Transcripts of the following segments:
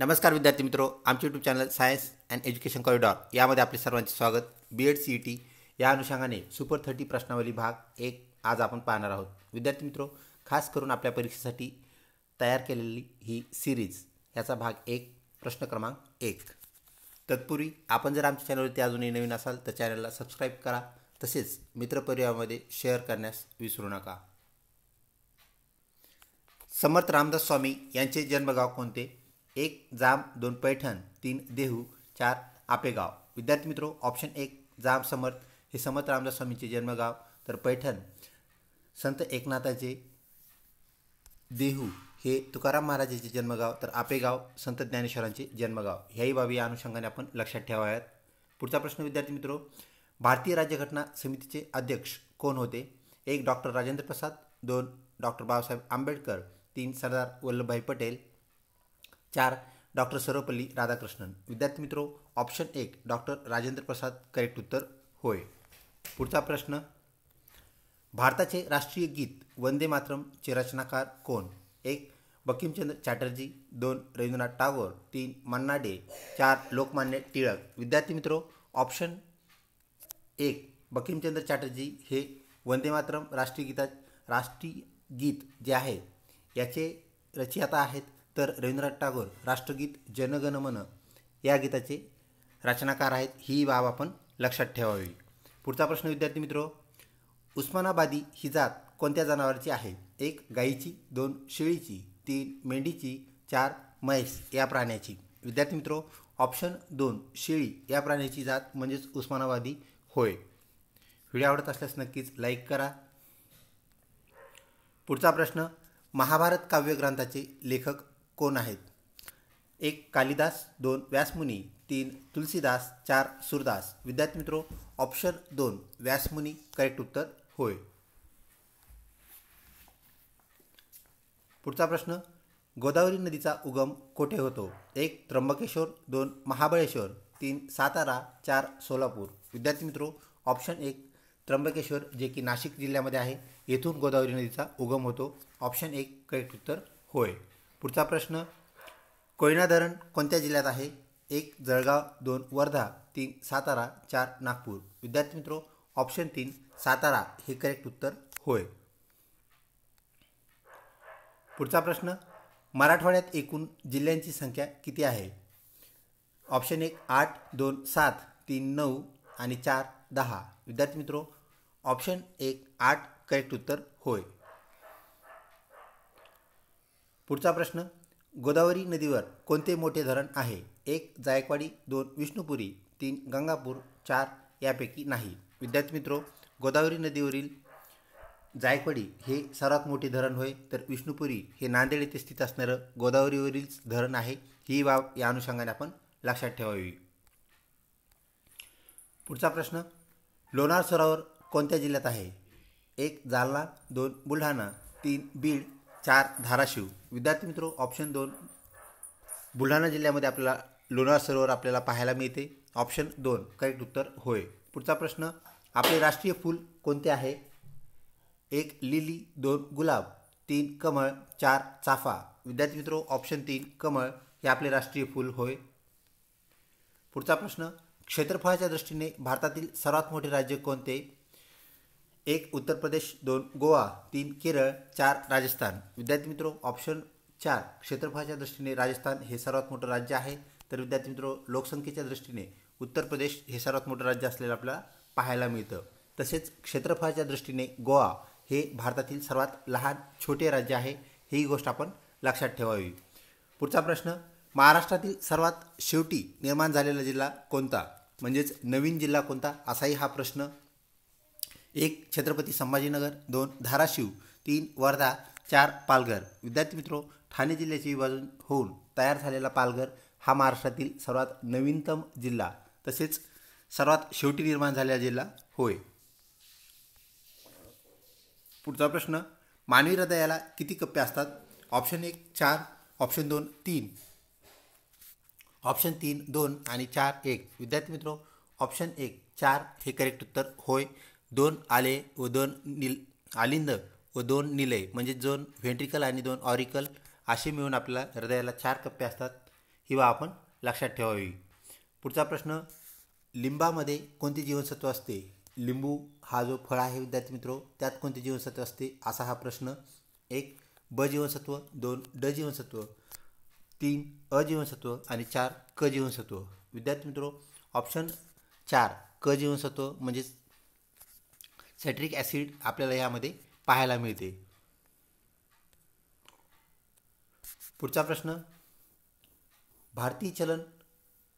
नमस्कार विद्यार्थी मित्रों, आमचे YouTube channel science and education corridor यामध्ये आपले सर्वांचे स्वागत। बीएड सीईटी या अनुषंगाने सुपर 30 प्रश्नावली भाग 1 आज आपण पाहणार आहोत। विद्यार्थी मित्रों, खास करून आपल्या परीक्षेसाठी तयार केलेली ही सिरीज याचा भाग 1 प्रश्न क्रमांक 1। तत्पूर्वी आपण जर आमच्या चॅनलवरती अजूनही नवीन असाल तर चॅनलला सबस्क्राईब करा, तसेच मित्रपरिवारामध्ये शेअर करण्यास विसरू नका। समर्थ रामदास स्वामी यांचे जन्मगाव कोणते? 1 जाम, 2 पैठण, 3 देहू, 4 आपेगाव। विद्यार्थी मित्रों, ऑप्शन 1 जाम समर्थ हे समर्थ रामदास स्वामींचे जन्मगाव, तर पैठण संत एकनाथाचे, देहू हे तुकाराम महाराजांचे जन्मगाव, तर आपेगाव संत ज्ञानेश्वरांचे जन्मगाव। ह्याही बाबी या अनुषंगाने आपण लक्षात ठेवाव्यात। पुढचा प्रश्न विद्यार्थी मित्रों, भारतीय राज्यघटना समितीचे अध्यक्ष कोण होते? 1 doctor Rajendra Prasad, 2 doctor Babasaheb Ambedkar, 3 Sardar Vallabhbhai Patel, 4 doctor Sarvepalli Radhakrishnan. विद्यार्थी मित्रों, option 1 doctor Rajendra Prasad correct उत्तर होय। पुढचा प्रश्न, भारताचे राष्ट्रीय गीत वंदे मातरमचे रचनाकार कोण? 1 बंकिमचंद्र चॅटर्जी, 2 रवींद्रनाथ टागोर, 3 मन्ना डे, 4 लोकमान्य टिळक। विद्यार्थी मित्रों, ऑप्शन 1 बंकिमचंद्र चॅटर्जी हे वंदे मातरम राष्ट्रीय गीत जे आहे याचे रचयिता आहेत, तर रवींद्रनाथ टागोर राष्ट्रगीत जनगण मन या गीताचे रचनाकार आहेत। ही बाब आपण लक्षात ठेवावी। पुढचा प्रश्न विद्यार्थी मित्रों, उस्मानाबादी ही जात कोणत्या जनावरांची आहे? 1 गायीची, 2 शेळीची, 3 मेंढीची, 4 म्हैस या प्राण्याची। विद्यार्थी मित्रों, ऑप्शन 2 शेळी या प्राण्याची जात म्हणजेच उस्मानाबादी होय। व्हिडिओ आवडत असल्यास नक्कीच लाईक करा। पुढचा प्रश्न, महाभारत काव्यग्रंथाचे लेखक कोण आहेत? 1 कालिदास, 2 व्यासमुनी, 3 तुलसीदास, 4 सूरदास। विद्यार्थी मित्रों, ऑप्शन 2 व्यासमुनी करेक्ट उत्तर होय। पुढचा प्रश्न, गोदावरी नदीचा उगम कोठे होतो? 1 त्र्यंबकेश्वर, 2 महाबळेश्वर, 3 सातारा, 4 सोलापूर। विद्यार्थी मित्रों, ऑप्शन 1 त्र्यंबकेश्वर जे की नाशिक जिल्ह्यामध्ये आहे, येथून गोदावरी नदीचा उगम होतो। ऑप्शन 1 करेक्ट उत्तर होय। पुढचा प्रश्न, कोयना धरण कोणत्या जिल्ह्यात आहे? 1 जळगाव, 2 वर्धा, 3 सातारा, 4 नागपूर। विद्यार्थी मित्रों, ऑप्शन 3 सातारा हे करेक्ट उत्तर होय। पुढचा प्रश्न, मराठवाड्यात एकूण जिल्ह्यांची संख्या किती आहे? ऑप्शन 1 8, 2 7, 3 9 आणि 4 10। विद्यार्थी मित्रों, ऑप्शन 1 8 करेक्ट उत्तर होय। पुढचा प्रश्न, गोदावरी नदीवर कोणते मोठे धरण आहे? 1 जायकवाडी, 2 विष्णुपुरी, 3 गंगापूर, 4 यापैकी नाही। विद्यार्थी मित्रों, गोदावरी नदीवरील जायकवाडी हे सर्वात मोठे धरण होय, तर विष्णुपुरी हे नांदेड येथे स्थित असणारं गोदावरीवरील धरण आहे। ही बाब या अनुषंगाने आपण लक्षात ठेवावी। पुढचा प्रश्न, लोणार सरोवर कोणत्या जिल्ह्यात आहे? 1 जालना, 2 बुलढाणा, 3 बीड, 4 धाराशिव। विद्यार्थी मित्रों, ऑप्शन 2 बुलढाणा जिल्ह्यामध्ये आपल्याला लोणार सरोवर आपल्याला पाहायला मिळते। ऑप्शन 2 करेक्ट उत्तर होय। पुढचा प्रश्न, आपले राष्ट्रीय फूल कोणते आहे? 1 लिली, 2 गुलाब, 3 कमळ, 4 चाफा। विद्यार्थी मित्रों, ऑप्शन 3 कमळ हे आपले राष्ट्रीय फूल होय। पुढचा प्रश्न, क्षेत्रफळाच्या दृष्टीने भारतातील सर्वात मोठे राज्य कोणते? 1 उत्तर प्रदेश, 2 गोवा, 3 केरळ, 4 राजस्थान। विद्यार्थी मित्रों, ऑप्शन 4 क्षेत्रफळाच्या दृष्टीने राजस्थान हे सर्वात मोठं राज्य आहे, तर विद्यार्थी मित्रों लोकसंख्येच्या दृष्टीने उत्तर प्रदेश हे सर्वात मोठं राज्य असलेलं आपल्याला पाहायला मिळतं। तसेच क्षेत्रफळाच्या दृष्टीने गोवा हे भारतातील सर्वात लहान छोटे राज्य आहे, ही गोष्ट आपण लक्षात ठेवावी। पुढचा प्रश्न, महाराष्ट्रातील सर्वात शेवटी निर्माण झालेला जिल्हा कोणता? म्हणजेच नवीन जिल्हा कोणता असाही हा प्रश्न। 1 छत्रपती संभाजीनगर, 2 धाराशिव, 3 वर्धा, 4 पालघर। विद्यार्थी मित्रों, ठाणे जिल्ह्याचे विभाजन होऊन तयार झालेला पालघर हा महाराष्ट्रातील सर्वात नवीनतम जिल्हा तसेच सर्वात शेवटी निर्माण झालेला जिल्हा होय। पुढचा प्रश्न, मानवी हृदयाला किती कप्पे असतात? ऑप्शन 1 4, ऑप्शन 2 3, ऑप्शन 3 2 आणि 4 1। विद्यार्थी मित्रों, ऑप्शन 1 4 हे करेक्ट उत्तर होय। 2 आले व 2 आलिंद व 2 निलय म्हणजे 2 व्हेंट्रिकल आणि 2 ऑरिकल असे मिळून आपल्याला हृदयाला 4 कप्पे असतात। ही बाब आपण लक्षात ठेवावी. पुढचा प्रश्न, लिंबामध्ये कोणते जीवनसत्व असते? लिंबू हा जो फळ आहे विद्यार्थी मित्रो, त्यात कोणते जीवनसत्व असते असा हा प्रश्न. 1 ब जीवनसत्व, 2 ड जीवनसत्व, 3 अ जीवनसत्व आणि 4 क जीवनसत्व. विद्यार्थी मित्रो, ऑप्शन 4 क जीवनसत्व म्हणजेच सायट्रिक ॲसिड आपल्याला यामध्ये पाहायला मिळते. पुढचा प्रश्न, भारतीय चलन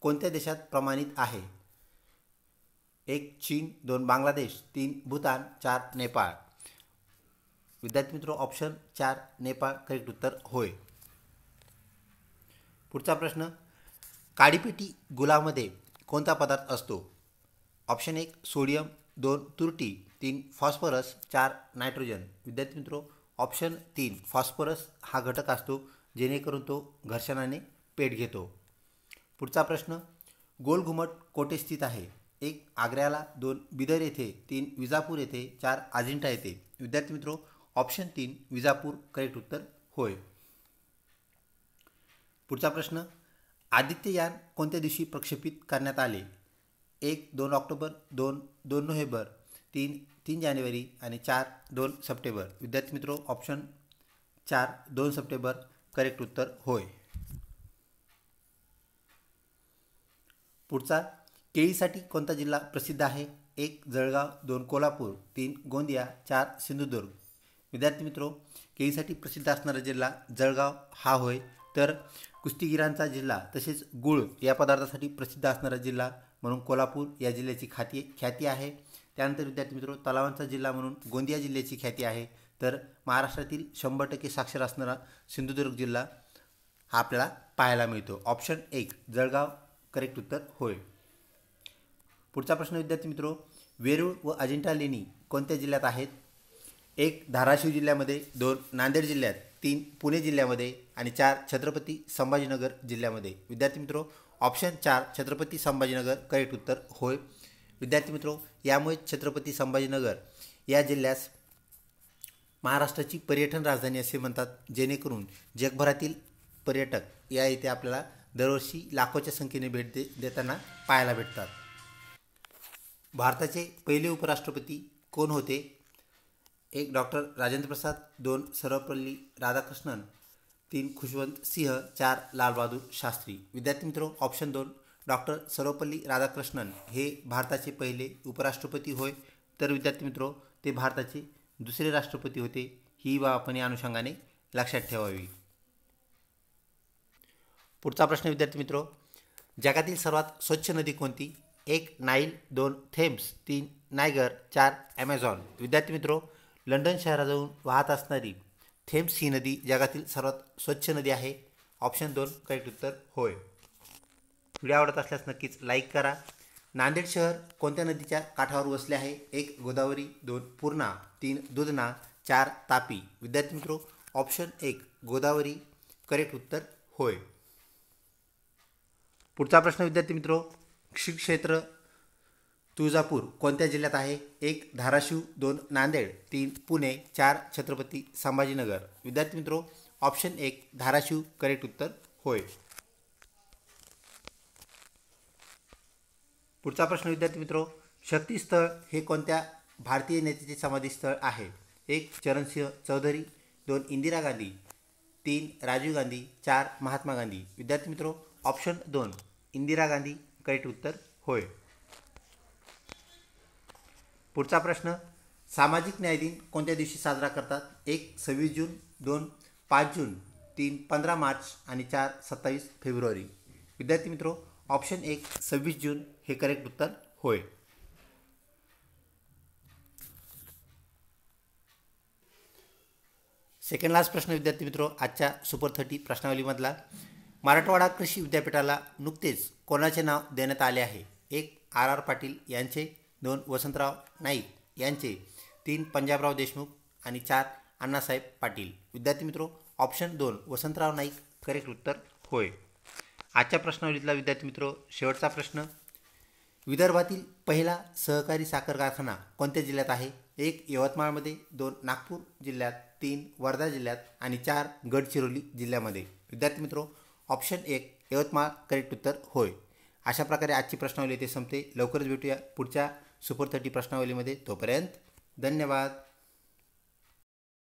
कोणत्या देशात प्रमाणित आहे? 1 चीन, 2 बांगलादेश, 3 भूतान, 4 नेपाळ. विद्यार्थी मित्रो, ऑप्शन 4 नेपाळ करेक्ट उत्तर होय. पुढचा प्रश्न, काडीपेटी गुलामध्ये कोणता पदार्थ असतो? Option 1 sodium, 2 तुरटी, 3 phosphorus, 4 nitrogen. विद्यार्थी मित्रो, ऑप्शन 3 फॉस्फरस हा घटक असतो, जेणेकरून तो घर्षणाने पेट घेतो. पुढचा प्रश्न, गोल घुमट कोठे स्थित आहे? 1 आग्र्याला, 2 बिदर येथे, 3 विजापूर येथे, 4 अजिंठा येथे. विद्यार्थी मित्रो, ऑप्शन 3 विजापूर करेक्ट उत्तर होय. पुढचा प्रश्न, आदित्ययान कोणत्या दिवशी प्रक्षेपित करण्यात आले? 1 2 ऑक्टोबर, 2 नोव्हेंबर, 3 जानेवारी आणि 4 2 सप्टेंबर. विद्यार्थी मित्रो, ऑप्शन 4 2 सप्टेंबर करेक्ट उत्तर होय. पुढचा, केळीसाठी कोणता जिल्हा प्रसिद्ध आहे? 1 जळगाव, 2 कोल्हापूर, 3 गोंदिया, 4 सिंधुदुर्ग. विद्यार्थी मित्रो, केळीसाठी प्रसिद्ध असणारा जिल्हा जळगाव हा होय. तर कुस्तीगिरांचा जिल्हा तसेच गुळ या पदार्थासाठी प्रसिद्ध असणारा जिल्हा म्हणून कोल्हापूर या जिल्ह्याची ख्याती आहे. त्यानंतर विद्यार्थी मित्रो, तलावांचा जिल्हा म्हणून गोंदिया जिल्ह्याची ख्याती आहे. तर महाराष्ट्रातील 100% साक्षर असणारा सिंधुदुर्ग जिल्हा हा आपल्याला पाहायला मिळतो. ऑप्शन 1 जळगाव करेक्ट उत्तर होय. पुढचा प्रश्न विद्यार्थी मित्रो, वेरूळ व अजिंठा लेणी कोणत्या जिल्ह्यात आहेत? 1 धाराशिव जिल्ह्यामध्ये, 2 नांदेड जिल्ह्यात, 3 पुणे जिल्ह्यामध्ये आणि 4 छत्रपती संभाजीनगर जिल्ह्यामध्ये. विद्यार्थी मित्रो, ऑप्शन 4 छत्रपती संभाजीनगर करेक्ट उत्तर होय. विद्यार्थी मित्रो, यामुळे छत्रपती संभाजीनगर या जिल्ह्यास महाराष्ट्राची पर्यटन राजधानी असे म्हणतात, जेणेकरून जगभरातील पर्यटक या इथे आपल्याला दरवर्षी लाखोच्या संख्येने भेट देताना पाहायला भेटतात. भारताचे पहिले उपराष्ट्रपती कोण होते? 1 डॉक्टर राजेंद्र प्रसाद, 2 सर्वपल्ली राधाकृष्णन, 3 खुशवंत सिंह, 4 लालबहादूर शास्त्री. विद्यार्थी मित्रो, ऑप्शन 2 डॉक्टर सर्वपल्ली राधाकृष्णन हे भारताचे पहिले उपराष्ट्रपती होय. तर विद्यार्थी मित्रो, ते भारताचे दुसरे राष्ट्रपती होते. ही बाब आपण या अनुषंगाने लक्षात ठेवावी. पुढचा प्रश्न विद्यार्थी मित्रो, जगातील सर्वात स्वच्छ नदी कोणती? 1 नाईल, 2 थेम्स, 3 नायगर, 4 ॲमेझॉन. विद्यार्थी मित्रो, लंडन शहराजवळून वाहत असणारी थेम्स ही नदी जगातील सर्वात स्वच्छ नदी आहे. ऑप्शन 2 करेक्ट उत्तर होय. व्हिडिओ आवडत असल्यास नक्कीच लाईक करा. नांदेड शहर कोणत्या नदीच्या काठावर वसले आहे? 1 गोदावरी, 2 पूर्णा, 3 दुधना, 4 तापी. विद्यार्थी मित्रो, ऑप्शन 1 गोदावरी करेक्ट उत्तर होय. पुढचा प्रश्न विद्यार्थी मित्रो, श्री क्षेत्र तुळजापूर कोणत्या जिल्ह्यात आहे? 1 धाराशिव, 2 नांदेड, 3 पुणे, 4 छत्रपती संभाजीनगर. विद्यार्थी मित्रो, ऑप्शन 1 धाराशिव करेक्ट उत्तर होय. पुढचा प्रश्न विद्यार्थी मित्रो, शक्तीस्थळ हे कोणत्या भारतीय नेत्याचे समाधी स्थळ आहे? 1 चरणसिंह चौधरी, 2 इंदिरा गांधी, 3 राजीव गांधी, 4 महात्मा गांधी. विद्यार्थी मित्रो, ऑप्शन 2 इंदिरा गांधी करेक्ट उत्तर होय. पुढचा प्रश्न, सामाजिक न्याय दिन कोणत्या दिवशी साजरा करतात? 1 26 जून, 2 5 जून, 3 15 मार्च आणि 4 27 फेब्रुवारी. विद्यार्थी मित्रो, ऑप्शन 1 26 जून हे करेक्ट उत्तर होय. सेकंड लास्ट प्रश्न विद्यार्थी मित्रो, आजच्या सुपर 30 प्रश्नावलीमधला, मराठवाडा कृषी विद्यापीठाला नुकतेच कोणाचे नाव देण्यात आले आहे? 1 RR पाटील यांचे, 2 वसंतराव नाईक यांचे, 3 पंजाबराव देशमुख आणि 4 अण्णासाहेब पाटील. विद्यार्थी मित्रो, ऑप्शन 2 वसंतराव नाईक करेक्ट उत्तर होय. आजच्या प्रश्नावलीतला विद्यार्थी मित्रो शेवटचा प्रश्न, विदर्भातील पहिला सहकारी साखर कारखाना कोणत्या जिल्ह्यात आहे? 1 यवतमाळमध्ये, 2 नागपूर जिल्ह्यात, 3 वर्धा जिल्ह्यात आणि 4 गडचिरोली जिल्ह्यामध्ये. विद्यार्थी मित्रो, ऑप्शन 1 यवतमाळ करेक्ट उत्तर होय. अशा प्रकारे आजची प्रश्नावली इथे संपते. लवकरच भेटूया पुढच्या सुपर 30 प्रश्नावलीमध्ये. तोपर्यंत धन्यवाद.